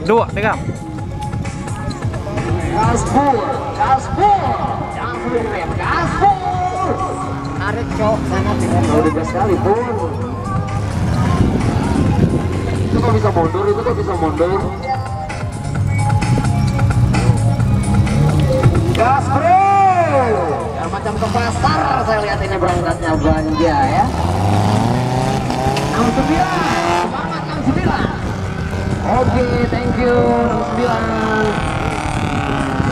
Dua, pegang. Gaspol, jangan perlu direm, gaspol. Tarik cok, sangat udah sekali pun. Itu kok bisa mundur, Gaspol, ya macam ke pasar saya lihat ini berangkatnya belanja ya. 69, semangat 69. Oke, thank you 69.